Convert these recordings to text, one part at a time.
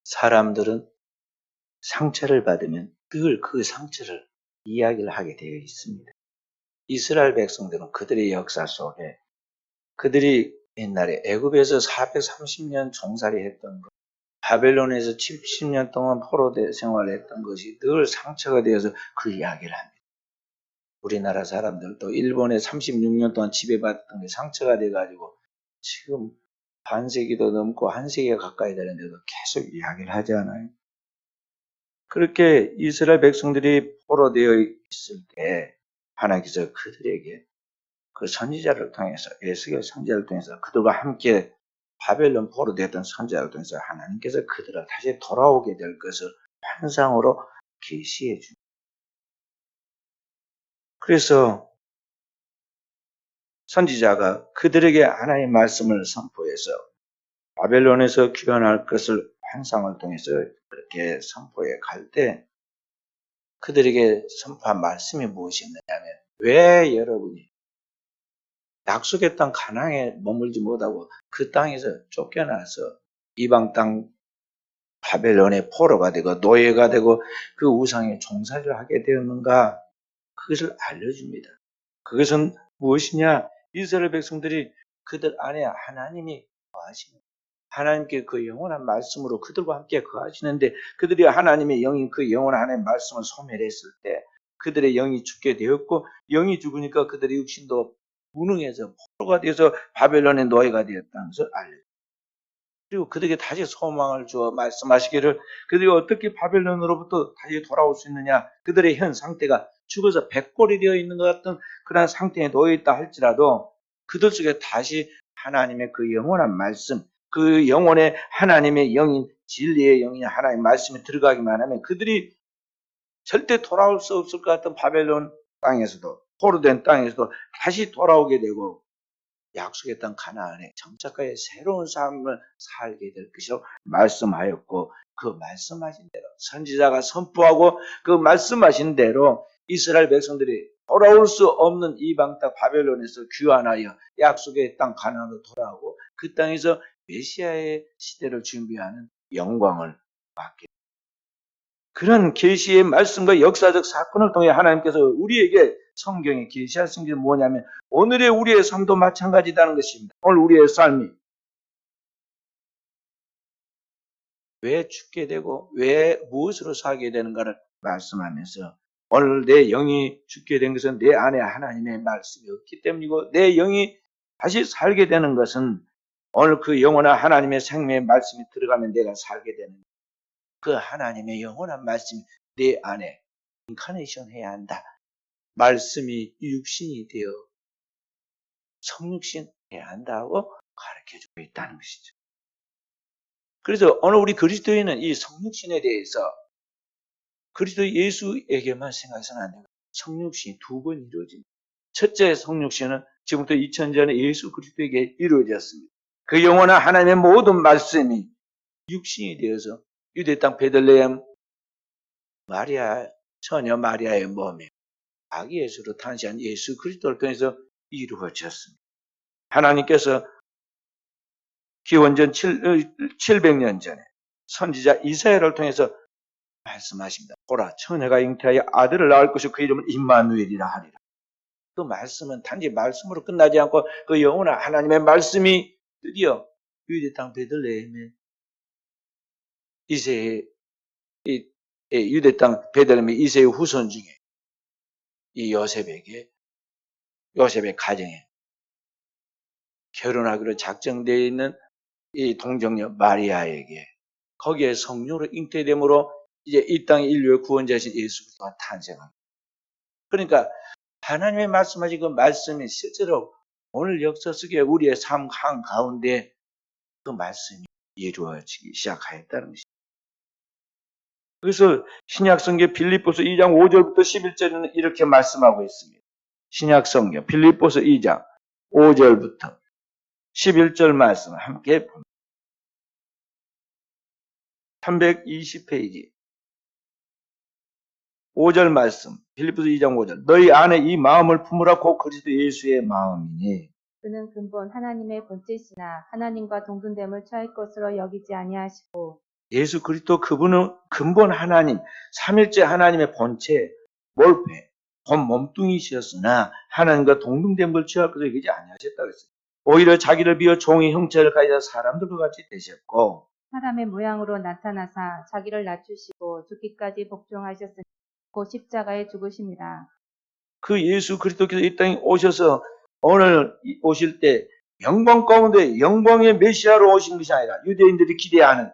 사람들은 상처를 받으면 늘 그 상처를 이야기를 하게 되어 있습니다. 이스라엘 백성들은 그들의 역사 속에 그들이 옛날에 애굽에서 430년 종살이 했던 것, 바벨론에서 70년 동안 포로대 생활했던 것이 늘 상처가 되어서 그 이야기를 합니다. 우리나라 사람들도 일본에 36년 동안 지배받았던 게 상처가 돼가지고 지금 반세기도 넘고 한 세기가 가까이 되는데도 계속 이야기를 하지 않아요. 그렇게 이스라엘 백성들이 포로되어 있을 때 하나님께서 그들에게 그 선지자를 통해서 에스겔 선지자를 통해서 그들과 함께 바벨론 포로되었던 선지자를 통해서 하나님께서 그들을 다시 돌아오게 될 것을 환상으로 계시해 줍니다. 그래서 선지자가 그들에게 하나님의 말씀을 선포해서 바벨론에서 귀환할 것을 환상을 통해서 그렇게 선포해 갈 때 그들에게 선포한 말씀이 무엇이었느냐면 왜 여러분이 약속의 땅 가나안에 머물지 못하고 그 땅에서 쫓겨나서 이방 땅 바벨론의 포로가 되고 노예가 되고 그 우상의 종살이를 하게 되었는가? 그것을 알려줍니다. 그것은 무엇이냐? 이스라엘 백성들이 그들 안에 하나님이 거하시는 하나님께 그 영원한 말씀으로 그들과 함께 거하시는데 그들이 하나님의 영인 그 영원한 하나님의 말씀을 소멸했을 때 그들의 영이 죽게 되었고 영이 죽으니까 그들의 육신도 무능해서 포로가 되어서 바벨론의 노예가 되었다는 것을 알려줍니다. 그리고 그들에게 다시 소망을 주어 말씀하시기를 그들이 어떻게 바벨론으로부터 다시 돌아올 수 있느냐. 그들의 현 상태가 죽어서 백골이 되어 있는 것 같은 그런 상태에 놓여 있다 할지라도 그들 속에 다시 하나님의 그 영원한 말씀, 그 영혼의 하나님의 영인, 진리의 영인 하나님의 말씀이 들어가기만 하면 그들이 절대 돌아올 수 없을 것 같은 바벨론 땅에서도 포로된 땅에서도 다시 돌아오게 되고 약속의 땅 가나안에 정착하여 새로운 삶을 살게 될 것이라고 말씀하였고 그 말씀하신 대로 선지자가 선포하고 그 말씀하신 대로 이스라엘 백성들이 돌아올 수 없는 이방 땅 바벨론에서 귀환하여 약속의 땅 가나안으로 돌아오고 그 땅에서 메시아의 시대를 준비하는 영광을 받게 그런 계시의 말씀과 역사적 사건을 통해 하나님께서 우리에게 성경에 계시하신 게 뭐냐면 오늘의 우리의 삶도 마찬가지다는 것입니다. 오늘 우리의 삶이 왜 죽게 되고 왜 무엇으로 살게 되는가를 말씀하면서 오늘 내 영이 죽게 된 것은 내 안에 하나님의 말씀이 없기 때문이고 내 영이 다시 살게 되는 것은 오늘 그 영원한 하나님의 생명의 말씀이 들어가면 내가 살게 되는 그 하나님의 영원한 말씀이 내 안에 인카네이션 해야 한다. 말씀이 육신이 되어 성육신 해야 한다고 가르쳐주고 있다는 것이죠. 그래서 오늘 우리 그리스도인은 이 성육신에 대해서 그리스도 예수에게만 생각해서는 안 돼요. 성육신이 두 번 이루어집니다. 첫째 성육신은 지금부터 2000년 전에 예수 그리스도에게 이루어졌습니다. 그 영원한 하나님의 모든 말씀이 육신이 되어서 유대 땅 베들레헴 마리아 처녀 마리아의 몸에 아기 예수로 탄생한 예수 그리스도를 통해서 이루어졌습니다. 하나님께서 기원전 700년 전에 선지자 이사야를 통해서 말씀하십니다. 보라, 처녀가 잉태하여 아들을 낳을 것이고 그 이름은 임마누엘이라 하리라. 그 말씀은 단지 말씀으로 끝나지 않고 그 영원한 하나님의 말씀이 드디어 유대 땅 베들레헴의 이세의 유대 땅 베들레헴의 이세의 후손 중에 이 요셉의 가정에 결혼하기로 작정되어 있는 이 동정녀 마리아에게 거기에 성령으로 잉태됨으로 이제 이 땅의 인류의 구원자이신 예수 그리스도가 탄생합니다. 그러니까 하나님의 말씀하신 그 말씀이 실제로 오늘 역사 속에 우리의 삶 한가운데 그 말씀이 이루어지기 시작하였다는 것입니다. 그래서 신약성경 빌립보서 2장 5절부터 11절에는 이렇게 말씀하고 있습니다. 신약성경 빌립보서 2장 5절부터 11절 말씀을 함께 봅니다. 320페이지 5절 말씀 빌립보서 2장 5절 너희 안에 이 마음을 품으라 곧 그리스도 예수의 마음이니 그는 근본 하나님의 본체시나 하나님과 동등됨을 취할 것으로 여기지 아니하시고 예수 그리스도 그분은 근본 하나님, 삼일째 하나님의 본체, 몰패, 본 몸뚱이시였으나 하나님과 동등된 걸 취할 것을 여기지 아니하셨다 그랬어요. 오히려 자기를 비워 종의 형체를 가지사 사람들과 같이 되셨고 사람의 모양으로 나타나사 자기를 낮추시고 죽기까지 복종하셨으니 곧 십자가에 죽으심이라. 그 예수 그리스도께서 이 땅에 오셔서 오늘 오실 때 영광 가운데 영광의 메시아로 오신 것이 아니라 유대인들이 기대하는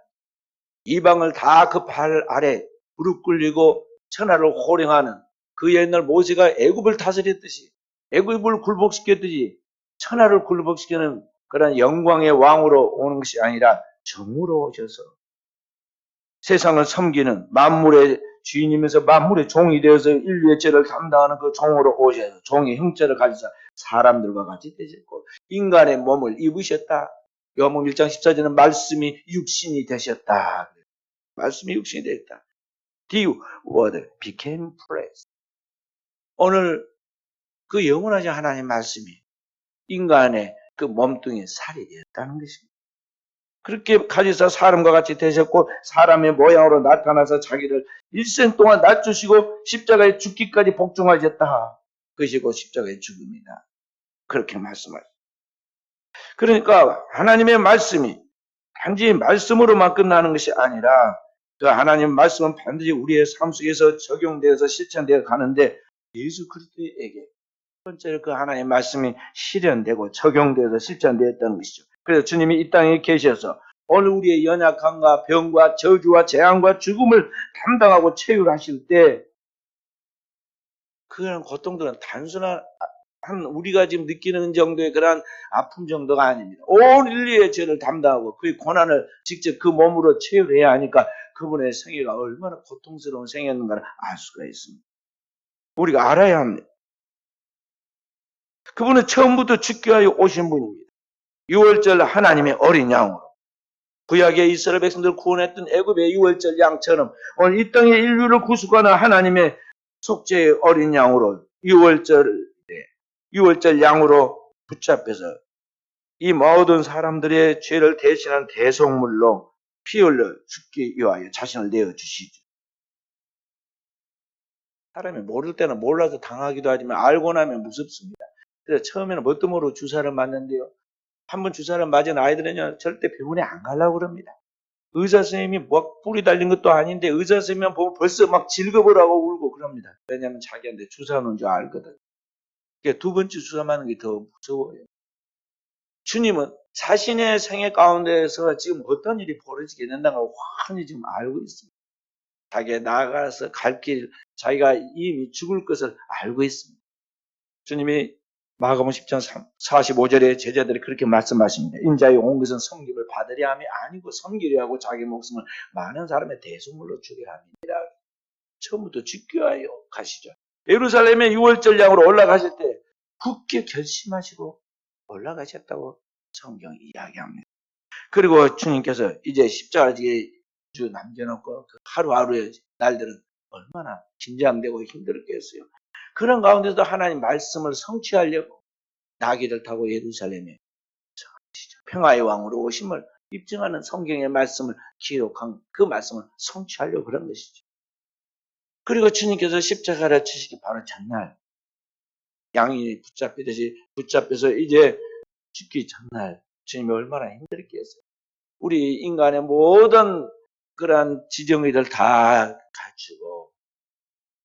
이방을 다 그 발 아래 무릎 꿇리고 천하를 호령하는 그 옛날 모세가 애굽을 다스렸듯이 애굽을 굴복시켰듯이 천하를 굴복시키는 그런 영광의 왕으로 오는 것이 아니라 정으로 오셔서 세상을 섬기는 만물의 주인이면서 만물의 종이 되어서 인류의 죄를 담당하는 그 종으로 오셔서 종의 형체를 가지사 사람들과 같이 되셨고 인간의 몸을 입으셨다. 요한복음 1장 14절은 말씀이 육신이 되셨다. 말씀이 육신이 되었다. The word became flesh. 오늘 그 영원하신 하나님의 말씀이 인간의 그 몸뚱이에 살이 되었다는 것입니다. 그렇게 가지사 사람과 같이 되셨고 사람의 모양으로 나타나서 자기를 일생 동안 낮추시고 십자가에 죽기까지 복종하셨다. 그것이 곧 십자가의 죽음이다. 그렇게 말씀하셨습니다. 그러니까 하나님의 말씀이 단지 말씀으로만 끝나는 것이 아니라 그 하나님 말씀은 반드시 우리의 삶 속에서 적용되어서 실천되어 가는데 예수 그리스도에게 첫 번째로 그 하나님의 말씀이 실현되고 적용되어서 실천되었다는 것이죠. 그래서 주님이 이 땅에 계셔서 오늘 우리의 연약함과 병과 저주와 재앙과 죽음을 담당하고 체휼하실 때 그런 고통들은 단순한 우리가 지금 느끼는 정도의 그런 아픔 정도가 아닙니다. 온 인류의 죄를 담당하고 그의 고난을 직접 그 몸으로 체휼해야 하니까 그분의 생애가 얼마나 고통스러운 생애였는가를 알 수가 있습니다. 우리가 알아야 합니다. 그분은 처음부터 죽기 위하여 오신 분입니다. 6월절 하나님의 어린 양으로 구약의 이스라엘 백성들을 구원했던 애굽의 6월절 양처럼 오늘 이 땅의 인류를 구속하는 하나님의 속죄의 어린 양으로 6월절 양으로 붙잡혀서 이 모든 사람들의 죄를 대신한 대속물로 피 흘려 죽기 위하여 자신을 내어주시죠. 사람이 모를 때는 몰라서 당하기도 하지만 알고 나면 무섭습니다. 그래서 처음에는 뭣도 모르고 주사를 맞는데요. 한번 주사를 맞은 아이들은요 절대 병원에 안 가려고 그럽니다. 의사 선생님이 뭐 뿔이 달린 것도 아닌데 의사 선생님만 보면 벌써 막 질겁을 울고 그럽니다. 왜냐하면 자기한테 주사 놓은 줄 알거든. 그러니까 두 번째 주사 맞는 게 더 무서워요. 주님은 자신의 생애 가운데에서 지금 어떤 일이 벌어지게 된다는 걸 환히 지금 알고 있습니다. 자기가 나아가서 갈 길, 자기가 이미 죽을 것을 알고 있습니다. 주님이 마가복음 10장 45절에 제자들이 그렇게 말씀하십니다. 인자의 온 것은 섬김을 받으려 함이 아니고 섬기려 하고 자기 목숨을 많은 사람의 대속물로 주려 함이니라. 처음부터 죽기 위하여 가시죠. 예루살렘의 6월절 양으로 올라가실 때 굳게 결심하시고 올라가셨다고 성경이 이야기합니다. 그리고 주님께서 이제 십자가에 주 남겨놓고 그 하루하루의 날들은 얼마나 긴장되고 힘들었겠어요. 그런 가운데서 하나님 말씀을 성취하려고 나귀를 타고 예루살렘에 평화의 왕으로 오심을 입증하는 성경의 말씀을 기록한 그 말씀을 성취하려고 그런 것이죠. 그리고 주님께서 십자가를 치시기 바로 전날 양이 붙잡혀서 이제 죽기 전날 주님이 얼마나 힘들겠어요. 우리 인간의 모든 그러한 지정의를 다 갖추고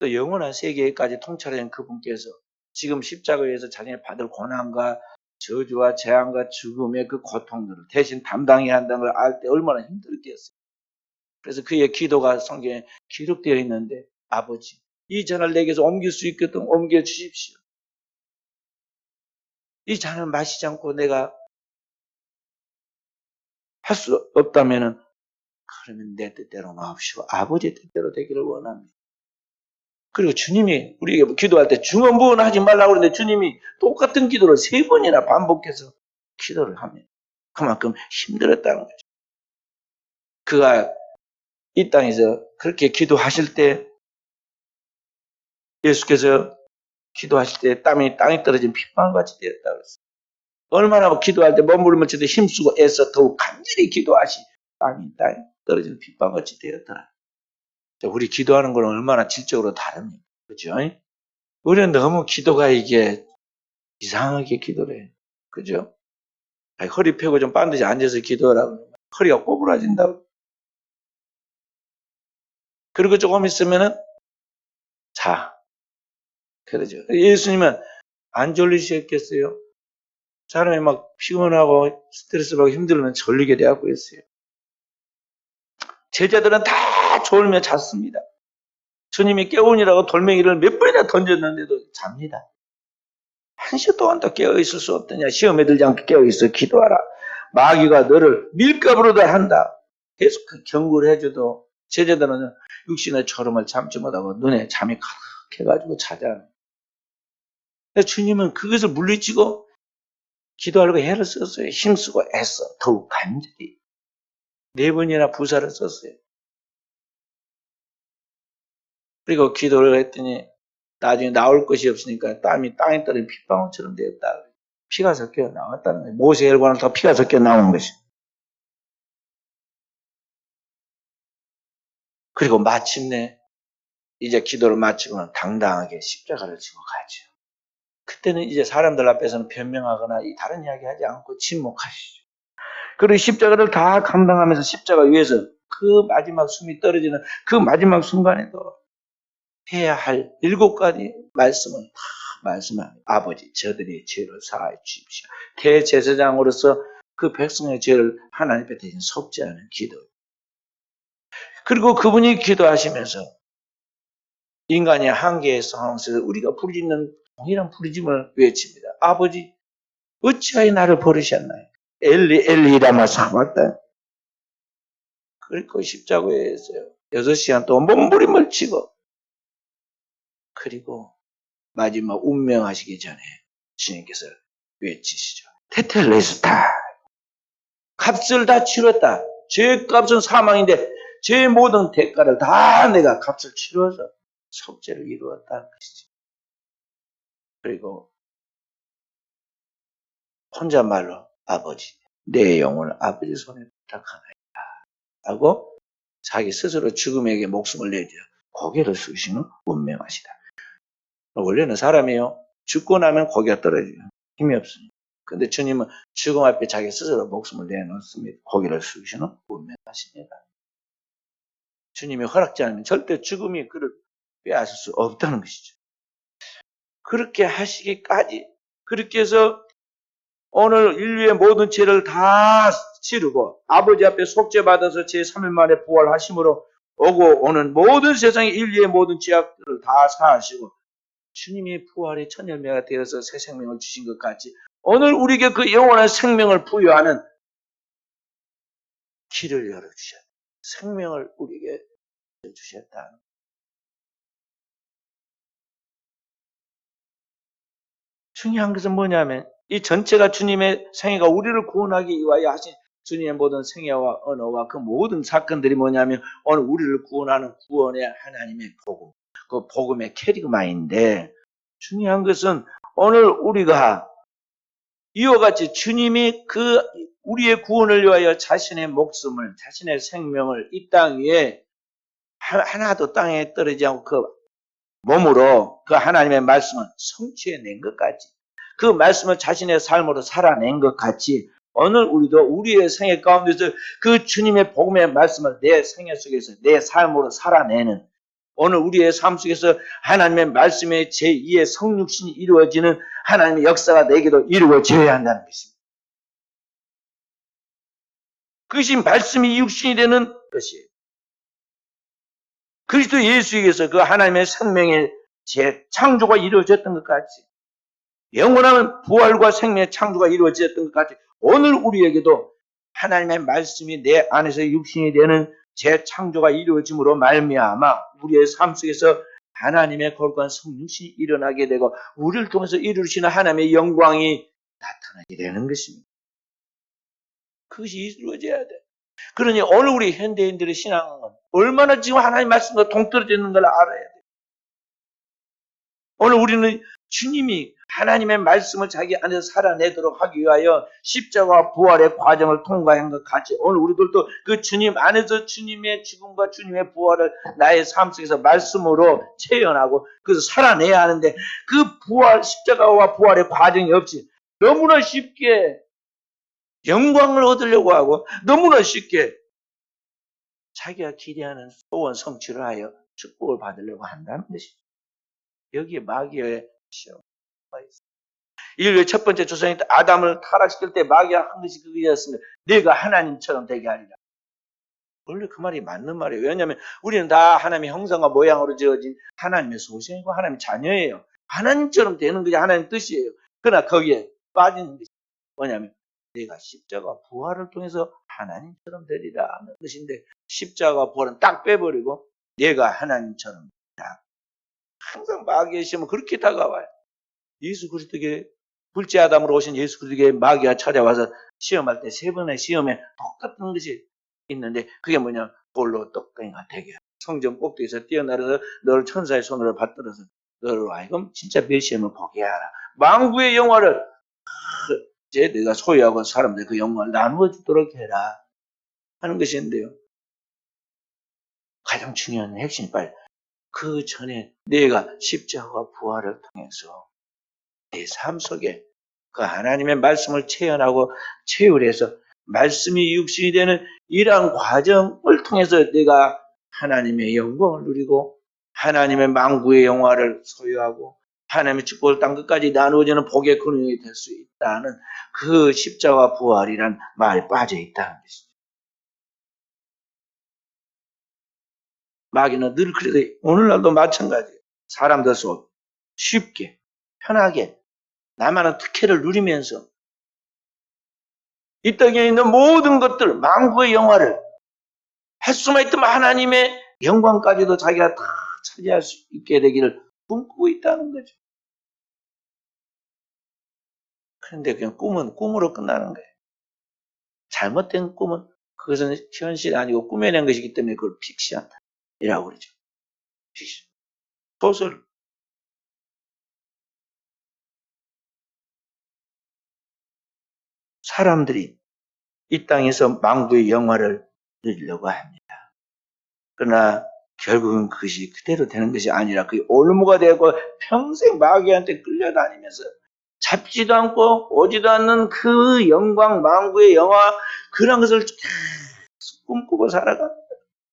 또 영원한 세계까지 통찰하는 그분께서 지금 십자가에서 자신이 받을 고난과 저주와 재앙과 죽음의 그 고통들을 대신 담당해야 한다는 걸 알 때 얼마나 힘들겠어요. 그래서 그의 기도가 성경에 기록되어 있는데 아버지 이 잔을 내게서 옮길 수 있거든 옮겨 주십시오. 이 잔을 마시지 않고 내가 할 수 없다면은 그러면 내 뜻대로 마옵시고 아버지의 뜻대로 되기를 원합니다. 그리고 주님이 우리에게 기도할 때 중언부언하지 말라고 그러는데 주님이 똑같은 기도를 3번이나 반복해서 기도를 합니다. 그만큼 힘들었다는 거죠. 그가 이 땅에서 그렇게 기도하실 때 예수께서 기도하실 때 땀이 땅에 떨어진 핏방울같이 되었다고 그랬어요. 얼마나 기도할 때 머무르면서도 힘쓰고 애써 더욱 간절히 기도하시 땀이 떨어지는 빗방울같이 되었더라. 우리 기도하는 건 얼마나 질적으로 다릅니까? 그죠? 우리는 너무 기도가 이게 이상하게 기도를 해. 그죠? 아니, 허리 펴고 좀 반드시 앉아서 기도하라고. 허리가 꼬부라진다고. 그리고 조금 있으면은 자. 그러죠. 예수님은 안 졸리셨겠어요? 사람이 막 피곤하고 스트레스 받고 힘들면 졸리게 되었고 했어요. 제자들은 다 졸며 잤습니다. 주님이 깨우니라고 돌멩이를 몇 번이나 던졌는데도 잡니다. 1시간 동안도 깨어있을 수 없더냐. 시험에 들지 않게 깨어있어 기도하라. 마귀가 너를 밀가부로 다 한다. 계속 그 경고를 해줘도 제자들은 육신의 졸음을 참지 못하고 눈에 잠이 가득해가지고 자잖아요. 주님은 그것을 물리치고 기도하려고 애를 썼어요. 힘쓰고 애써 더욱 간절히 4번이나 부사를 썼어요. 그리고 기도를 했더니 나중에 나올 것이 없으니까 땀이 땅에 떨어진 핏방울처럼 되었다. 피가 섞여 나왔다는 거예요. 모세 혈관을 더 피가 섞여 나온 것이. 그리고 마침내 이제 기도를 마치고는 당당하게 십자가를 지고 가죠. 그때는 이제 사람들 앞에서는 변명하거나 다른 이야기 하지 않고 침묵하시죠. 그리고 십자가를 다 감당하면서 십자가 위에서 그 마지막 숨이 떨어지는 그 마지막 순간에도 해야 할 7가지 말씀을 다 말씀합니다. 아버지, 저들의 죄를 사하여 주십시오. 대제사장으로서 그 백성의 죄를 하나님 앞에 대신 속죄하는 기도. 그리고 그분이 기도하시면서 인간의 한계의 상황 속에서 우리가 부르짖는 동일한 부르짖음을 외칩니다. 아버지, 어찌하여 나를 버리셨나요? 엘리 엘리 라마 사박다. 그리고 십자가에서 6시간 동안 몸부림을 치고 그리고 마지막 운명하시기 전에 주님께서 외치시죠. 테텔레스타. 값을 다 치렀다. 죄값은 사망인데 죄의 모든 대가를 다 내가 값을 치러서 속죄를 이루었다는 것이죠. 그리고 혼잣말로 아버지, 내 영혼을 아버지 손에 부탁하나이다 하고 자기 스스로 죽음에게 목숨을 내려 고개를 숙이시는 운명하시다. 원래는 사람이요, 죽고 나면 고개가 떨어져요. 힘이 없습니다. 근데 주님은 죽음 앞에 자기 스스로 목숨을 내놓습니다. 고개를 숙이시는 운명하십니다. 주님이 허락지 않으면 절대 죽음이 그를 빼앗을 수 없다는 것이죠. 그렇게 하시기까지, 그렇게 해서 오늘 인류의 모든 죄를 다 치르고 아버지 앞에 속죄받아서 제3일 만에 부활하심으로 오고 오는 모든 세상의 인류의 모든 죄악들을 다 사하시고 주님이 부활의 첫 열매가 되어서 새 생명을 주신 것 같이 오늘 우리에게 그 영원한 생명을 부여하는 길을 열어주셨다. 생명을 우리에게 주셨다. 중요한 것은 뭐냐면 이 전체가 주님의 생애가 우리를 구원하기 위하여 하신 주님의 모든 생애와 언어와 그 모든 사건들이 뭐냐면 오늘 우리를 구원하는 구원의 하나님의 복음, 그 복음의 캐리그마인데 중요한 것은 오늘 우리가 이와 같이 주님이 그 우리의 구원을 위하여 자신의 목숨을, 자신의 생명을 이 땅 위에 하나도 땅에 떨어지지 않고 그 몸으로 그 하나님의 말씀을 성취해낸 것 같이 그 말씀을 자신의 삶으로 살아낸 것 같이 오늘 우리도 우리의 생애 가운데서 그 주님의 복음의 말씀을 내 생애 속에서 내 삶으로 살아내는 오늘 우리의 삶 속에서 하나님의 말씀의 제2의 성육신이 이루어지는 하나님의 역사가 내게도 이루어져야 한다는 것입니다. 그것이 말씀이 육신이 되는 것이에요. 그리스도 예수에게서 그 하나님의 생명의 재창조가 이루어졌던 것 같이 영원한 부활과 생명의 창조가 이루어졌던 것 같이 오늘 우리에게도 하나님의 말씀이 내 안에서 육신이 되는 재창조가 이루어짐으로 말미암아 우리의 삶 속에서 하나님의 거룩한 성육신이 일어나게 되고 우리를 통해서 이루시는 하나님의 영광이 나타나게 되는 것입니다. 그것이 이루어져야 돼. 그러니 오늘 우리 현대인들의 신앙은 얼마나 지금 하나님 말씀과 동떨어져 있는 걸 알아야 돼. 오늘 우리는 주님이 하나님의 말씀을 자기 안에서 살아내도록 하기 위하여 십자가와 부활의 과정을 통과한 것 같이 오늘 우리들도 그 주님 안에서 주님의 죽음과 주님의 부활을 나의 삶 속에서 말씀으로 체현하고 그래서 살아내야 하는데 그 부활, 십자가와 부활의 과정이 없이 너무나 쉽게 영광을 얻으려고 하고 너무나 쉽게 자기가 기대하는 소원 성취를 하여 축복을 받으려고 한다는 것이죠. 여기에 마귀의 시험이 있습니다. 인류의 첫 번째 조상이 아담을 타락시킬 때 마귀가 한 것이 그것이었습니다. 네가 하나님처럼 되게 하리라. 원래 그 말이 맞는 말이에요. 왜냐하면 우리는 다 하나님의 형상과 모양으로 지어진 하나님의 소생이고 하나님의 자녀예요. 하나님처럼 되는 것이 하나님의 뜻이에요. 그러나 거기에 빠지는 것이 뭐냐면 내가 십자가 부활을 통해서 하나님처럼 되리라 하는 것인데 십자가 부활은 딱 빼버리고 내가 하나님처럼 되리라. 항상 마귀의 시험은 그렇게 다가와요. 예수 그리스도에게 둘째 아담으로 오신 예수 그리스도에게 마귀가 찾아와서 시험할 때 세 번의 시험에 똑같은 것이 있는데 그게 뭐냐? 돌로 떡덩이가 되게 성전 꼭대기에서 뛰어내려서 너를 천사의 손으로 받들어서 너를 하여금 진짜 멸시함을 보게 하라. 만구의 영화를 이제 내가 소유하고 사람들 그 영광을 나누어 주도록 해라 하는 것인데요. 가장 중요한 핵심이 빨리 그 전에 내가 십자가와 부활을 통해서 내 삶 속에 그 하나님의 말씀을 체현하고 체휼해서 말씀이 육신이 되는 이러한 과정을 통해서 내가 하나님의 영광을 누리고 하나님의 만구의 영화를 소유하고 하나님의 축복을 땅 끝까지 나누어지는 복의 근원이 될 수 있다는 그 십자가 부활이란 말이 빠져 있다는 것이죠. 마귀는 늘 그래서 오늘날도 마찬가지예요. 사람들 속 쉽게 편하게 나만의 특혜를 누리면서 이 땅에 있는 모든 것들 만구의 영화를 할 수만 있다면 하나님의 영광까지도 자기가 다 차지할 수 있게 되기를 꿈꾸고 있다는 거죠. 그런데 그냥 꿈은 꿈으로 끝나는 거예요. 잘못된 꿈은 그것은 현실이 아니고 꾸며낸 것이기 때문에 그걸 픽션이라고 그러죠. 픽션. 소설. 사람들이 이 땅에서 만구의 영화를 누리려고 합니다. 그러나 결국은 그것이 그대로 되는 것이 아니라 그게 올무가 되고 평생 마귀한테 끌려다니면서 잡지도 않고 오지도 않는 그 영광 만구의 영화 그런 것을 계속 꿈꾸고 살아가.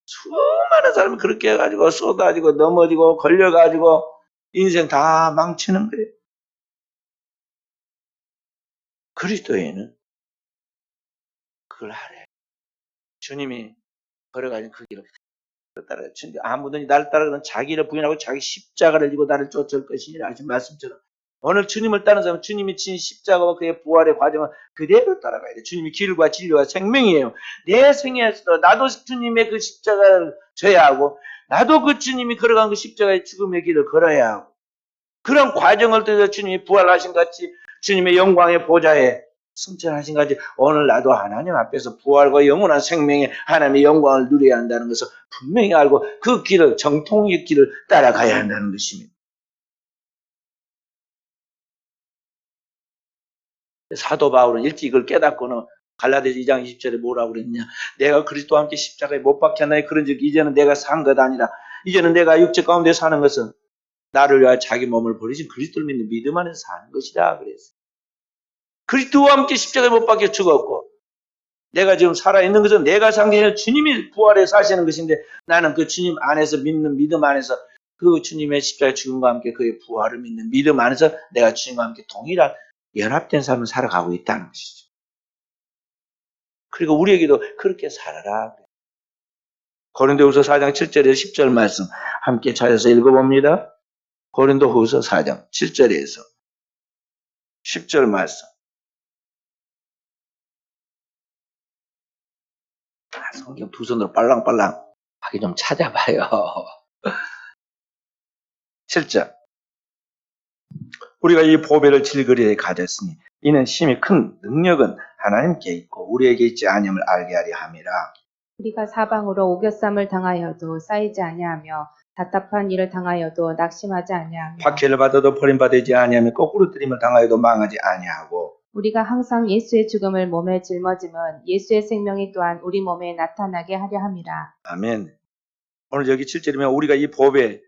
수많은 사람이 그렇게 해가지고 쏟아지고 넘어지고 걸려가지고 인생 다 망치는 거예요. 그리스도인은 그걸 하래. 주님이 걸어가신 그 길을 따라가. 아무도 나를 따라가는 자기를 부인하고 자기 십자가를 지고 나를 쫓을 것이니라 하신 말씀처럼 오늘 주님을 따르는 사람은 주님이 진 십자가와 그의 부활의 과정을 그대로 따라가야 돼. 주님이 길과 진리와 생명이에요. 내 생애에서도 나도 주님의 그 십자가를 져야 하고 나도 그 주님이 걸어간 그 십자가의 죽음의 길을 걸어야 하고 그런 과정을 통해서 주님이 부활하신 같이 주님의 영광의 보좌에 승천하신 같이 오늘 나도 하나님 앞에서 부활과 영원한 생명의 하나님의 영광을 누려야 한다는 것을 분명히 알고 그 길을 정통의 길을 따라가야 한다는 것입니다. 사도 바울은 일찍 이걸 깨닫고는 갈라디아서 2장 20절에 뭐라고 그랬냐. 내가 그리스도와 함께 십자가에 못 박혔나니 그런즉 이제는 내가 산 것 아니라 이제는 내가 육체 가운데 사는 것은 나를 위하여 자기 몸을 버리신 그리스도를 믿는 믿음 안에서 사는 것이다 그랬어요. 그리스도와 함께 십자가에 못 박혀 죽었고 내가 지금 살아있는 것은 내가 산 게 아니라 주님이 부활해 사시는 것인데 나는 그 주님 안에서 믿는 믿음 안에서 그 주님의 십자가의 죽음과 함께 그의 부활을 믿는 믿음 안에서 내가 주님과 함께 동일한 연합된 삶을 살아가고 있다는 것이죠. 그리고 우리에게도 그렇게 살아라. 고린도후서 4장 7절에서 10절 말씀 함께 찾아서 읽어봅니다. 고린도후서 4장 7절에서 10절 말씀. 성경 두 손으로 빨랑빨랑 하게 좀 찾아봐요. 7절. 우리가 이 보배를 질그리에 가졌으니 이는 심히 큰 능력은 하나님께 있고 우리에게 있지 아니함을 알게 하려 함이라. 우리가 사방으로 오겨쌈을 당하여도 쌓이지 아니하며 답답한 일을 당하여도 낙심하지 아니하며 박해를 받아도 버림받지 아니하며 거꾸로 들임을 당하여도 망하지 아니하고 우리가 항상 예수의 죽음을 몸에 짊어지면 예수의 생명이 또한 우리 몸에 나타나게 하려 함이라. 아멘. 오늘 여기 7절이면 우리가 이 보배를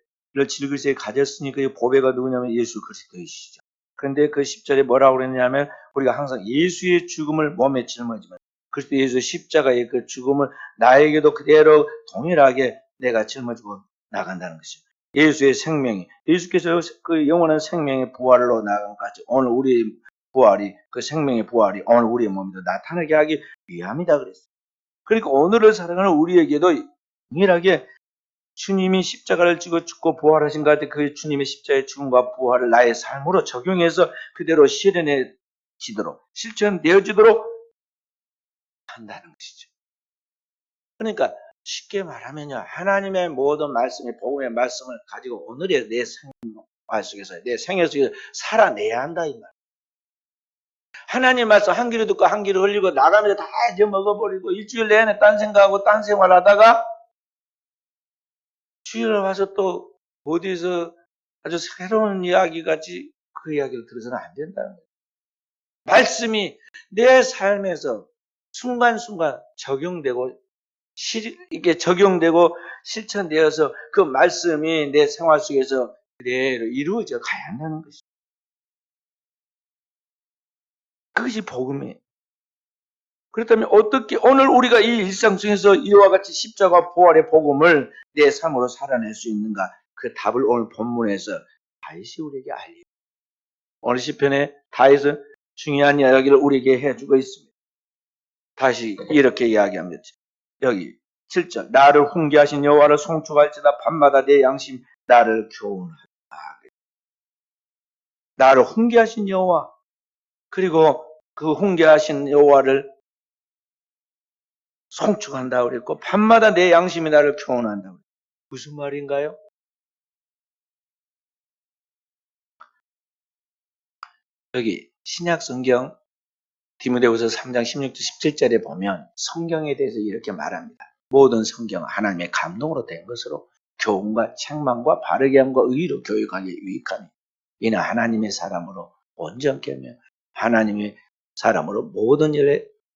질그릇에 가졌으니까 이 보배가 누구냐면 예수 그리스도이시죠. 그런데 그 10절에 뭐라고 그랬냐면 우리가 항상 예수의 죽음을 몸에 짊어지면 그리스도 예수 십자가의 그 죽음을 나에게도 그대로 동일하게 내가 짊어지고 나간다는 것이죠. 예수의 생명이 예수께서 그 영원한 생명의 부활로 나간 것 같이 오늘 우리의 부활이 그 생명의 부활이 오늘 우리의 몸에도 나타나게 하기 위함이다 그랬어요. 그러니까 오늘을 살아가는 우리에게도 동일하게 주님이 십자가를 지고 죽고 부활하신 것 같아 그 주님의 십자가의 죽음과 부활을 나의 삶으로 적용해서 그대로 실현해지도록 실천되어지도록 한다는 것이죠. 그러니까 쉽게 말하면요. 하나님의 모든 말씀의 복음의 말씀을 가지고 오늘의 내 생활 속에서 내 생애 속에서 살아내야 한다 이 말. 하나님 말씀 한 귀로 듣고 한 귀로 흘리고 나가면서 다 잊어먹어버리고 일주일 내내 딴 생각하고 딴 생활하다가 주일에 와서 또 어디서 아주 새로운 이야기 같이 그 이야기를 들어서는 안 된다는 거예요. 말씀이 내 삶에서 순간순간 적용되고 이게 적용되고 실천되어서 그 말씀이 내 생활 속에서 그대로 이루어져 가야 한다는 것이죠. 그것이 복음이에요. 그렇다면 어떻게 오늘 우리가 이 일상 중에서 이와 같이 십자가 부활의 복음을 내 삶으로 살아낼 수 있는가? 그 답을 오늘 본문에서 다윗이 우리에게 알려요. 오늘 시편에 다윗은 중요한 이야기를 우리에게 해주고 있습니다. 다시 이렇게 이야기합니다. 여기 7절 나를 훈계하신 여호와를 송축할지다 밤마다 내 양심 나를 교훈하라. 나를 훈계하신 여호와 그리고 그 훈계하신 여호와를 송축한다고 그랬고 밤마다 내 양심이 나를 교훈한다고 그랬고 무슨 말인가요? 여기 신약 성경 디모데후서 3장 16절 17절에 보면 성경에 대해서 이렇게 말합니다. 모든 성경은 하나님의 감동으로 된 것으로 교훈과 책망과 바르게 함과 의로 교육하기 유익하니 이는 하나님의 사람으로 온전케 하며 하나님의 사람으로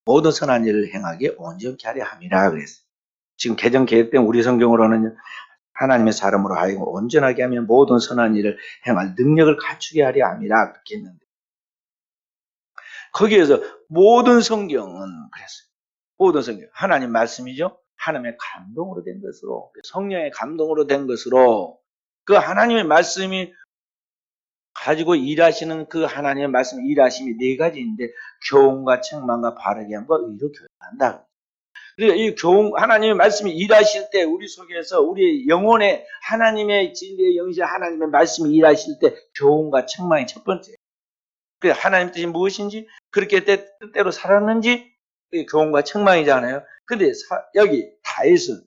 모든 선한 일을 행하기에 온전케 하려 함이라 그랬어요. 지금 개정 개혁된 우리 성경으로는 하나님의 사람으로 하여금 온전하게 하며 모든 선한 일을 행할 능력을 갖추게 하려 함이라 그렇게 했는데 거기에서 모든 성경은 그랬어요. 모든 성경 하나님 말씀이죠. 하나님의 감동으로 된 것으로 성령의 감동으로 된 것으로 그 하나님의 말씀이 가지고 일하시는 그 하나님의 말씀 일하심이 네 가지인데 교훈과 책망과 바르게 함과 의로 교육한다. 그러니까 이 교훈 하나님의 말씀이 일하실 때 우리 속에서 우리 영혼에 하나님의 진리의 영이신 하나님의 말씀이 일하실 때 교훈과 책망이 첫 번째. 그 하나님 뜻이 무엇인지 그렇게 뜻대로 살았는지 그게 교훈과 책망이잖아요. 근데 여기 다윗은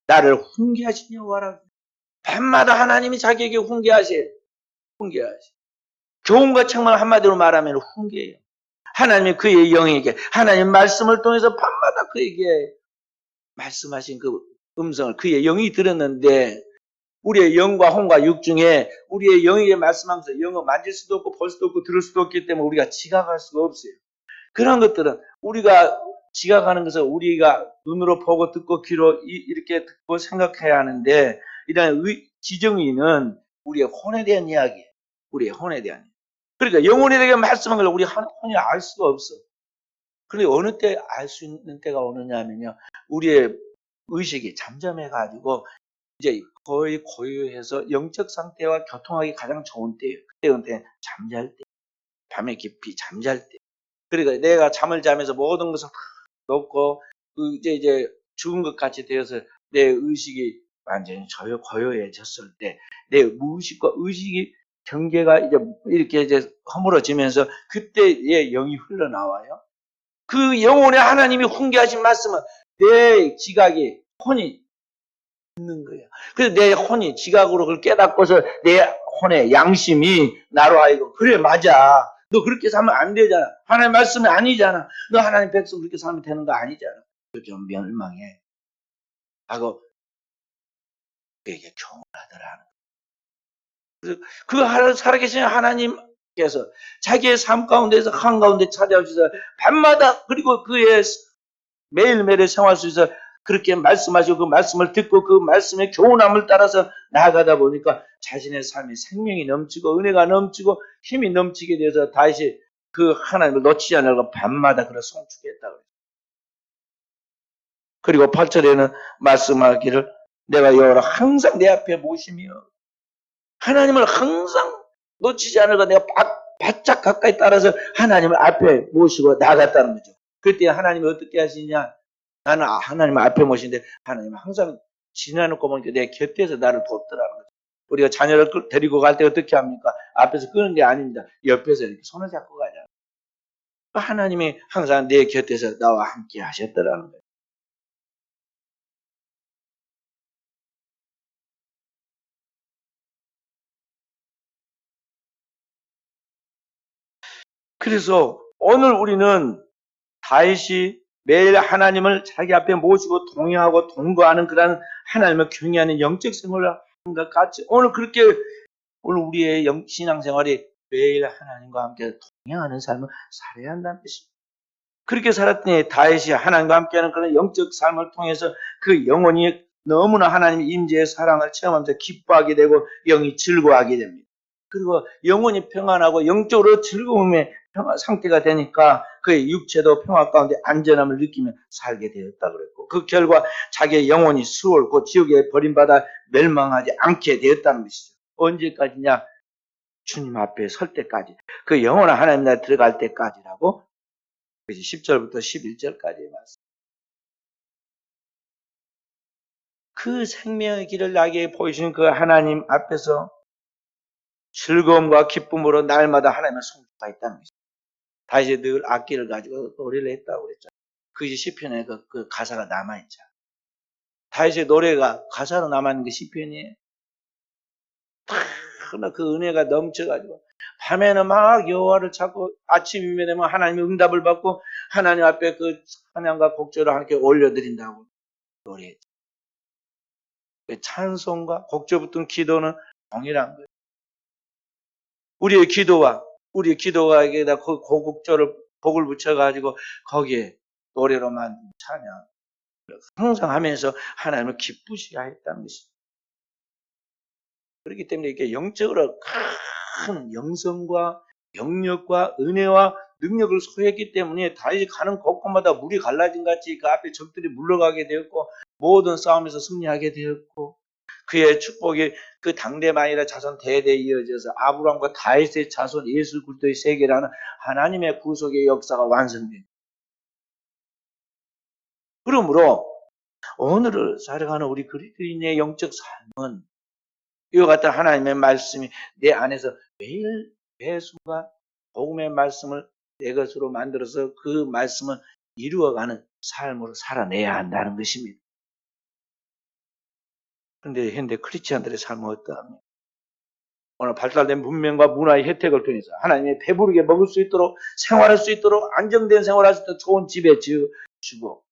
나를 훈계하신 여호와라. 밤마다 하나님이 자기에게 훈계하세요. 교훈과 책망 한마디로 말하면 훈계예요. 하나님이 그의 영에게 하나님 말씀을 통해서 밤마다 그에게 말씀하신 그 음성을 그의 영이 들었는데 우리의 영과 혼과 육 중에 우리의 영에게 말씀하면서 영을 만질 수도 없고 볼 수도 없고 들을 수도 없기 때문에 우리가 지각할 수가 없어요. 그런 것들은 우리가 지각하는 것은 우리가 눈으로 보고 듣고 귀로 이렇게 듣고 생각해야 하는데 이런 지정의는 우리의 혼에 대한 이야기예요. 우리의 혼에 대한 이야기. 그러니까 영혼에 대해 말씀한 걸 우리 혼이 알 수가 없어. 그런데 어느 때 알 수 있는 때가 오느냐 하면요. 우리의 의식이 잠잠해가지고 이제 거의 고요해서 영적 상태와 교통하기 가장 좋은 때예요. 그때 잠잘 때. 밤에 깊이 잠잘 때. 그러니까 내가 잠을 자면서 모든 것을 다 놓고 이제 죽은 것 같이 되어서 내 의식이 완전히 고요해졌을 때 내 무의식과 의식이 경계가 이제 이렇게 이제 허물어지면서 그때의 영이 흘러나와요. 그 영혼에 하나님이 훈계하신 말씀은 내 지각이 혼이 듣는 거예요. 그래서 내 혼이 지각으로 그걸 깨닫고서 내 혼의 양심이 나로 하여금 그래 맞아. 너 그렇게 살면 안 되잖아. 하나님 말씀이 아니잖아. 너 하나님 백성 그렇게 살면 되는 거 아니잖아. 그렇게 멸망해. 하고 그에게 교훈하더라. 그래서 그 살아계신 하나님께서 자기의 삶 가운데서 한가운데 찾아오셔서 밤마다 그리고 그의 매일매일의 생활 속에서 그렇게 말씀하시고 그 말씀을 듣고 그 말씀의 교훈함을 따라서 나아가다 보니까 자신의 삶에 생명이 넘치고 은혜가 넘치고 힘이 넘치게 돼서 다시 그 하나님을 놓치지 않으려고 밤마다 그를 송축했다고 그랬어요. 그리고 8절에는 말씀하기를 내가 여호와를 항상 내 앞에 모시며 하나님을 항상 놓치지 않으려고 내가 바짝 가까이 따라서 하나님을 앞에 모시고 나아갔다는 거죠. 그때 하나님이 어떻게 하시냐? 나는 하나님 앞에 모시는데 하나님은 항상 지나놓고 보니까 내 곁에서 나를 돕더라는 거죠. 우리가 자녀를 데리고 갈 때 어떻게 합니까? 앞에서 끄는 게 아닙니다. 옆에서 이렇게 손을 잡고 가잖아요. 하나님이 항상 내 곁에서 나와 함께 하셨더라는 거예요. 그래서 오늘 우리는 다윗이 매일 하나님을 자기 앞에 모시고 동행하고 동거하는 그런 하나님을 경외하는 영적 생활을 하는 것 같이 오늘 그렇게 오늘 우리의 신앙생활이 매일 하나님과 함께 동행하는 삶을 살아야 한다는 뜻입니다. 그렇게 살았더니 다윗이 하나님과 함께하는 그런 영적 삶을 통해서 그 영혼이 너무나 하나님의 임재의 사랑을 체험하면서 기뻐하게 되고 영이 즐거워하게 됩니다. 그리고 영혼이 평안하고 영적으로 즐거움의 상태가 되니까 그의 육체도 평화 가운데 안전함을 느끼며 살게 되었다 그랬고 그 결과 자기의 영혼이 수월 곧 지옥에 버림받아 멸망하지 않게 되었다는 것이죠. 언제까지냐? 주님 앞에 설 때까지 그 영원한 하나님 나라에 들어갈 때까지라고 10절부터 11절까지의 말씀. 그 생명의 길을 나에게 보이시는 그 하나님 앞에서 즐거움과 기쁨으로 날마다 하나님을 성취가 있다는 것입니다. 다시 늘 악기를 가지고 노래를 했다고 그랬잖아요. 그것이 시편에 그 가사가 남아있죠. 다윗의 노래가 가사로 남아있는 게 시편이에요. 그 은혜가 넘쳐가지고 밤에는 막 여호와를 찾고 아침이면 되면 하나님의 응답을 받고 하나님 앞에 그 찬양과 곡절을 함께 올려드린다고 노래했죠. 찬송과 곡절 붙은 기도는 동일한 거예요. 우리의 기도가 여기다 고곡절을 복을 붙여가지고 거기에 노래로만 찬양 항상 하면서 하나님을 기쁘시게 하였다는 것입니다. 그렇기 때문에 이게 영적으로 큰 영성과 영력과 은혜와 능력을 소유했기 때문에 다윗이 가는 곳곳마다 물이 갈라진 같이 그 앞에 적들이 물러가게 되었고 모든 싸움에서 승리하게 되었고 그의 축복이 그 당대만 아니라 자손 대대에 이어져서 아브라함과 다윗의 자손 예수 그리스도의 세계라는 하나님의 구속의 역사가 완성됩니다. 그러므로 오늘을 살아가는 우리 그리스도인의 영적 삶은 이와 같은 하나님의 말씀이 내 안에서 매일 매순간 복음의 말씀을 내 것으로 만들어서 그 말씀을 이루어가는 삶으로 살아내야 한다는 것입니다. 그런데 현대 크리스찬들의 삶은 어떠합니까? 오늘 발달된 문명과 문화의 혜택을 통해서 하나님의 배부르게 먹을 수 있도록 생활할 수 있도록 안정된 생활할 수 있도록 좋은 집에 지어주고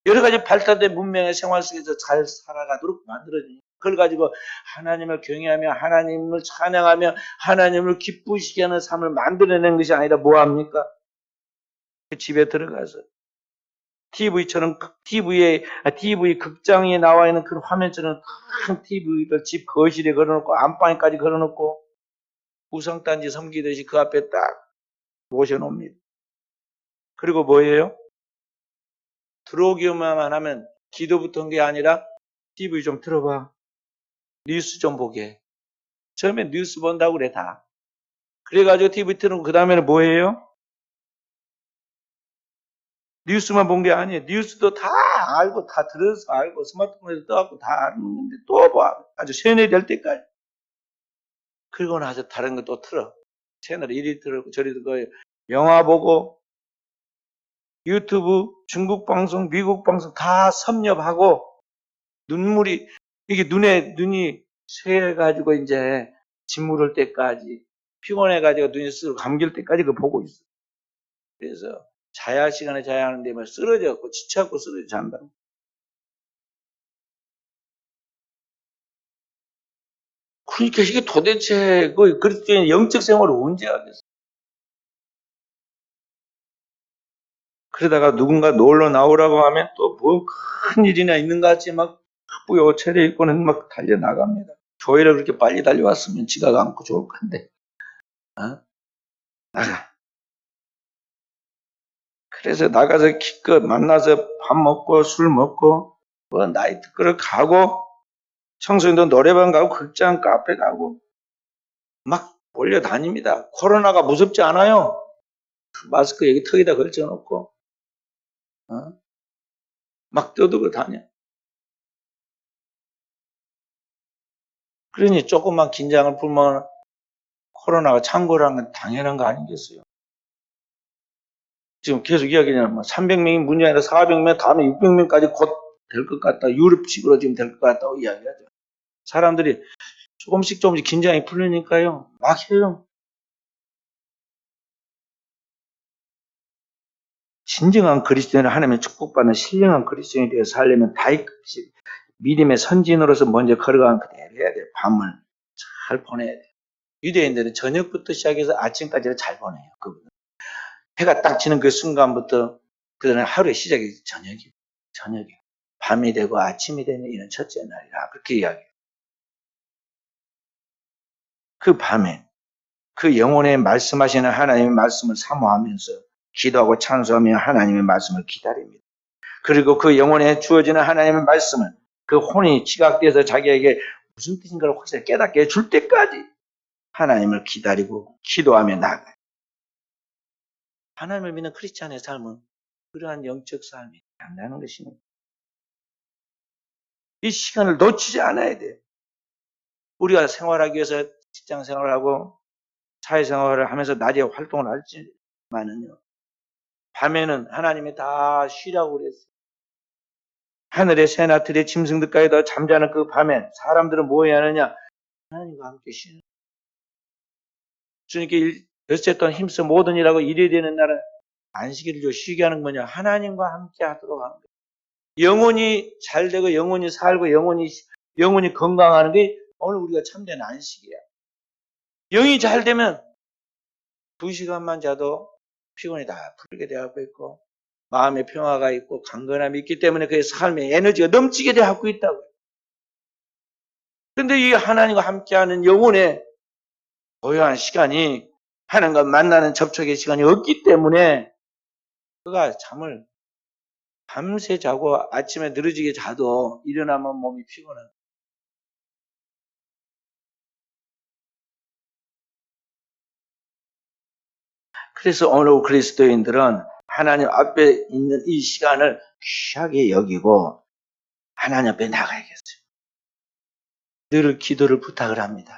여러 가지 발달된 문명의 생활 속에서 잘 살아가도록 만들어줍니다. 그걸 가지고 하나님을 경외하며 하나님을 찬양하며 하나님을 기쁘시게 하는 삶을 만들어내는 것이 아니라 뭐합니까? 그 집에 들어가서 TV 극장에 나와 있는 그 화면처럼 큰 TV를 집 거실에 걸어놓고 안방에까지 걸어놓고 우상단지 섬기듯이 그 앞에 딱 모셔놓습니다. 그리고 뭐예요? 들어오기만 하면 기도부터 한 게 아니라 TV 좀 틀어봐. 뉴스 좀 보게. 처음에 뉴스 본다고 그래 다. 그래가지고 TV 틀어놓고 그 다음에는 뭐예요? 뉴스만 본 게 아니에요. 뉴스도 다 알고 다 들어서 알고 스마트폰에서 떠갖고 다 아는데 또 봐. 아주 세뇌될 때까지. 그리고 나서 다른 거 또 틀어. 채널 이리 틀고 저리 듣고 영화 보고 유튜브, 중국 방송, 미국 방송 다 섭렵하고 눈물이 이게 눈이 쇠해가지고 이제 짓무를 때까지 피곤해가지고 눈이 쓰고 감길 때까지 그거 보고 있어. 그래서 자야 시간에 자야 하는데 막 쓰러져갖고 지쳐갖고 쓰러져 잔다. 그러니까 이게 도대체 그 그리스도인의 영적 생활을 언제 하겠어? 그러다가 누군가 놀러 나오라고 하면 또 뭐 큰 일이나 있는 것 같지 막 바쁘게 옷 차려입고는 막 달려나갑니다. 교회를 그렇게 빨리 달려왔으면 지각 않고 좋을 건데. 어? 나가. 그래서 나가서 기껏 만나서 밥 먹고 술 먹고 뭐 나이트클럽 가고 청소년도 노래방 가고 극장 카페 가고 막 몰려다닙니다. 코로나가 무섭지 않아요? 마스크 여기 턱에다 걸쳐놓고 어? 막 떠들고 다녀. 그러니 조금만 긴장을 풀면 코로나가 창궐한 건 당연한 거 아니겠어요? 지금 계속 이야기하면 뭐 300명이 문제 아니라 400명, 다음에 600명까지 곧 될 것 같다. 유럽식으로 지금 될 것 같다고 이야기하죠. 사람들이 조금씩 긴장이 풀리니까요. 막 해요. 진정한 그리스도인은 하나님의 축복받는 신령한 그리스도인이 되어 살려면 다윗같이 믿음의 선진으로서 먼저 걸어간 그대로 해야 돼요. 밤을 잘 보내야 돼요. 유대인들은 저녁부터 시작해서 아침까지를 잘 보내요. 그분은. 해가 딱 지는 그 순간부터 그들은 하루의 시작이 저녁이에요. 밤이 되고 아침이 되면 이는 첫째 날이라 그렇게 이야기해요. 그 밤에 그 영혼에 말씀하시는 하나님의 말씀을 사모하면서 기도하고 찬송하며 하나님의 말씀을 기다립니다. 그리고 그 영혼에 주어지는 하나님의 말씀은 그 혼이 지각돼서 자기에게 무슨 뜻인가를 확실히 깨닫게 해줄 때까지 하나님을 기다리고 기도하며 나아가요. 하나님을 믿는 크리스찬의 삶은 그러한 영적 삶이 된다는 것입니다. 이 시간을 놓치지 않아야 돼요. 우리가 생활하기 위해서 직장 생활하고 사회생활을 하면서 낮에 활동을 할지만은요. 밤에는 하나님이 다 쉬라고 그랬어요. 하늘의 새나 들의 짐승들까지도 잠자는 그 밤에 사람들은 뭐 해야 하느냐? 하나님과 함께 쉬는. 주님께 엿새 동안 힘써 모든 일하고 일해야 되는 날은 안식일을 줘 쉬게 하는 거냐? 하나님과 함께 하도록 하는 거예요. 영혼이 잘 되고 영혼이 살고 영혼이 건강하는 게 오늘 우리가 참된 안식이야. 영이 잘 되면 2시간만 자도 피곤이 다 풀리게 되고 있고 마음의 평화가 있고 강건함이 있기 때문에 그의 삶의 에너지가 넘치게 되고 있다고요. 그런데 이 하나님과 함께하는 영혼의 고요한 시간이 하나님과 만나는 접촉의 시간이 없기 때문에 그가 잠을 밤새 자고 아침에 늘어지게 자도 일어나면 몸이 피곤해. 그래서 오늘 그리스도인들은 하나님 앞에 있는 이 시간을 귀하게 여기고 하나님 앞에 나가야겠어요. 늘 기도를 부탁을 합니다.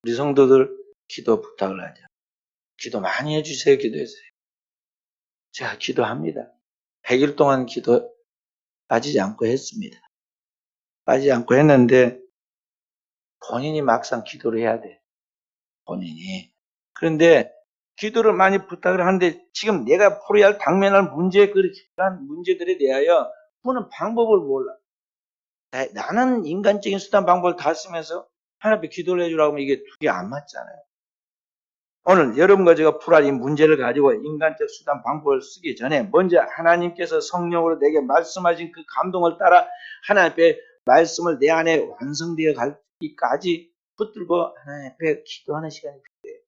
우리 성도들 기도 부탁을 하죠. 기도 많이 해주세요. 기도해주세요. 제가 기도합니다. 100일 동안 기도 빠지지 않고 했습니다. 빠지지 않고 했는데 본인이 막상 기도를 해야 돼. 본인이. 그런데 기도를 많이 부탁을 하는데 지금 내가 풀어야 할 당면할 그런 문제들에 대하여 푸는 방법을 몰라. 나는 인간적인 수단 방법을 다 쓰면서 하나님 앞에 기도를 해주라고 하면 이게 두 개 안 맞잖아요. 오늘 여러분과 제가 풀어야 할 이 문제를 가지고 인간적 수단 방법을 쓰기 전에 먼저 하나님께서 성령으로 내게 말씀하신 그 감동을 따라 하나님 앞에 말씀을 내 안에 완성되어 갈기까지 붙들고 하나님 앞에 기도하는 시간이 필요해요.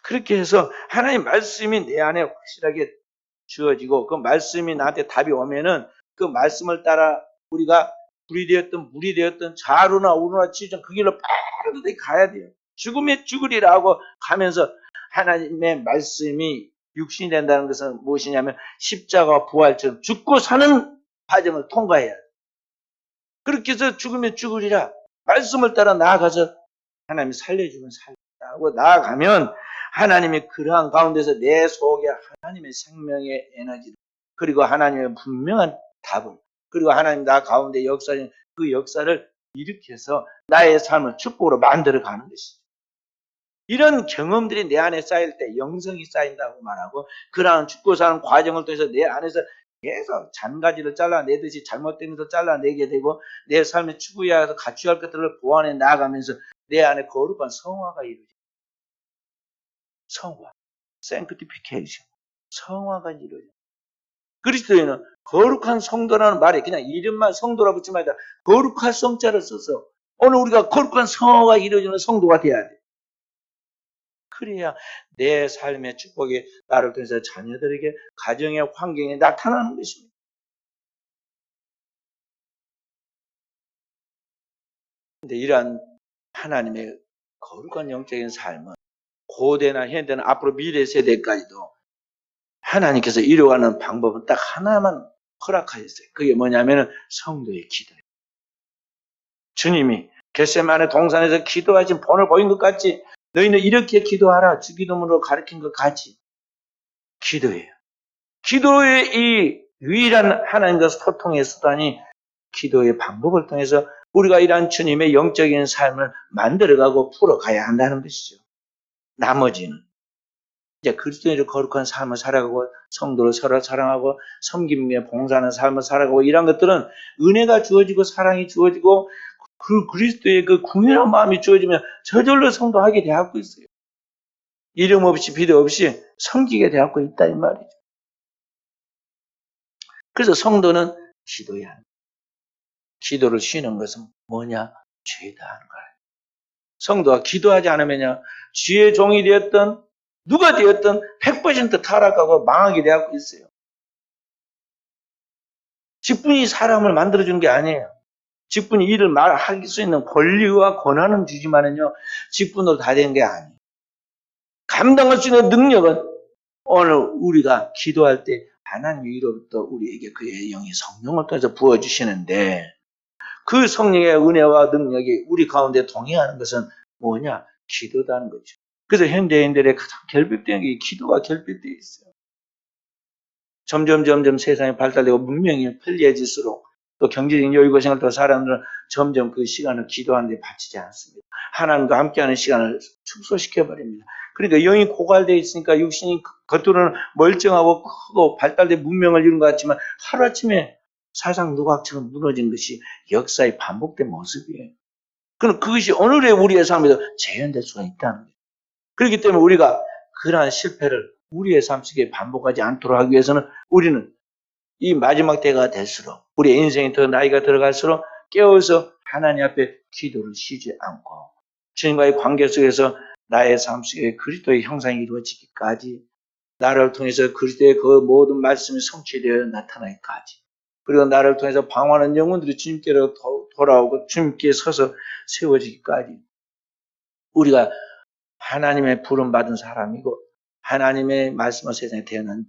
그렇게 해서 하나님 말씀이 내 안에 확실하게 주어지고 그 말씀이 나한테 답이 오면은 그 말씀을 따라 우리가 불이 되었든 물이 되었든 좌로나 우로나 치든 그 길로 빠르게 가야 돼요. 죽음에 죽으리라고 가면서 하나님의 말씀이 육신이 된다는 것은 무엇이냐면 십자가와 부활처럼 죽고 사는 과정을 통과해야 돼요. 그렇게 해서 죽으면 죽으리라 말씀을 따라 나아가서 하나님이 살려주면 살리라고 나아가면 하나님이 그러한 가운데서 내 속에 하나님의 생명의 에너지를 그리고 하나님의 분명한 답을 그리고 하나님 나 가운데 역사인 그 역사를 일으켜서 나의 삶을 축복으로 만들어가는 것이죠. 이런 경험들이 내 안에 쌓일 때 영성이 쌓인다고 말하고 그러한 죽고 사는 과정을 통해서 내 안에서 계속 잔가지를 잘라내듯이 잘못된 것을 잘라내게 되고 내 삶에 추구해야 해서 갖춰야 할 것들을 보완해 나아가면서 내 안에 거룩한 성화가 이루어져. 성화, sanctification, 성화가 이루어져. 그리스도인은 거룩한 성도라는 말에 그냥 이름만 성도라 붙지 말자. 거룩한 성자를 써서 오늘 우리가 거룩한 성화가 이루어지는 성도가 돼야 돼. 그래야 내 삶의 축복이 나를 통해서 자녀들에게 가정의 환경에 나타나는 것입니다. 근데 이러한 하나님의 거룩한 영적인 삶은 고대나 현대나 앞으로 미래 세대까지도 하나님께서 이루어가는 방법은 딱 하나만 허락하셨어요. 그게 뭐냐면은 성도의 기도예요. 주님이 겟세마네 동산에서 기도하신 본을 보인 것 같지? 너희는 이렇게 기도하라. 주기도문으로 가르친 것 같이. 기도예요. 기도의 이 유일한 하나님과 소통의 수단이 기도의 방법을 통해서 우리가 이러한 주님의 영적인 삶을 만들어가고 풀어가야 한다는 것이죠. 나머지는 이제 그리스도인의 거룩한 삶을 살아가고 성도를 서로 사랑하고 섬김에 봉사하는 삶을 살아가고 이런 것들은 은혜가 주어지고 사랑이 주어지고 그 그리스도의 그 궁연한 마음이 주어지면 저절로 성도하게 되었고 있어요. 이름 없이 비도 없이 섬기게 되었고 있다 이 말이죠. 그래서 성도는 기도해야 합니다. 기도를 쉬는 것은 뭐냐? 죄다 하는 거예요. 성도가 기도하지 않으면요, 쥐의 종이 되었던 누가 되었던 100% 타락하고 망하게 되고 있어요. 직분이 사람을 만들어주는 게 아니에요. 직분이 일을 할 수 있는 권리와 권한은 주지만은요, 직분으로 다 되는 게 아니에요. 감당할 수 있는 능력은 오늘 우리가 기도할 때 하나님 위로부터 우리에게 그의 영이 성령을 통해서 부어주시는데 그 성령의 은혜와 능력이 우리 가운데 동행하는 것은 뭐냐? 기도다는 거죠. 그래서 현대인들의 가장 결핍된 게 기도가 결핍되어 있어요. 점점 세상이 발달되고 문명이 편리해질수록 또 경제적인 여유가 생각되고 사람들은 점점 그 시간을 기도하는 데 바치지 않습니다. 하나님과 함께하는 시간을 축소시켜버립니다. 그러니까 영이 고갈되어 있으니까 육신이 겉으로는 멀쩡하고 크고 발달된 문명을 이룬 것 같지만 하루아침에 사상 누각처럼 무너진 것이 역사의 반복된 모습이에요. 그럼 그것이 오늘의 우리의 삶에서 재현될 수가 있다는 거예요. 그렇기 때문에 우리가 그러한 실패를 우리의 삶 속에 반복하지 않도록 하기 위해서는 우리는 이 마지막 때가 될수록 우리의 인생이 더 나이가 들어갈수록 깨어서 하나님 앞에 기도를 쉬지 않고 주님과의 관계 속에서 나의 삶 속에 그리스도의 형상이 이루어지기까지 나를 통해서 그리스도의 그 모든 말씀이 성취되어 나타나기까지 그리고 나를 통해서 방황하는 영혼들이 주님께로 돌아오고 주님께 서서 세워지기까지 우리가 하나님의 부름받은 사람이고 하나님의 말씀을 세상에 태어난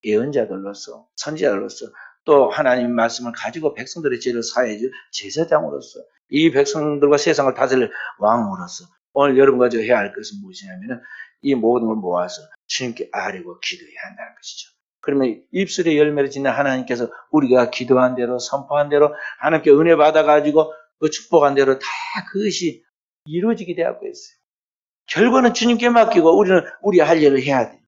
예언자들로서 선지자들로서 또 하나님의 말씀을 가지고 백성들의 죄를 사해줄 제사장으로서 이 백성들과 세상을 다스릴 왕으로서 오늘 여러분과 저 해야 할 것은 무엇이냐면 이 모든 걸 모아서 주님께 아뢰고 기도해야 한다는 것이죠. 그러면 입술의 열매를 짓는 하나님께서 우리가 기도한 대로 선포한 대로 하나님께 은혜 받아가지고 그 축복한 대로 다 그것이 이루어지게 되었고 있어요. 결과는 주님께 맡기고 우리는 우리 할 일을 해야 돼요.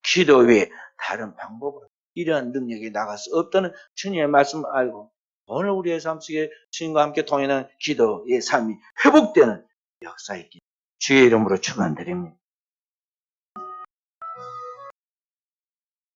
기도 외에 다른 방법으로 이러한 능력이 나갈 수 없다는 주님의 말씀을 알고 오늘 우리의 삶 속에 주님과 함께 동행하는 기도의 삶이 회복되는 역사이기 주의 이름으로 축원드립니다.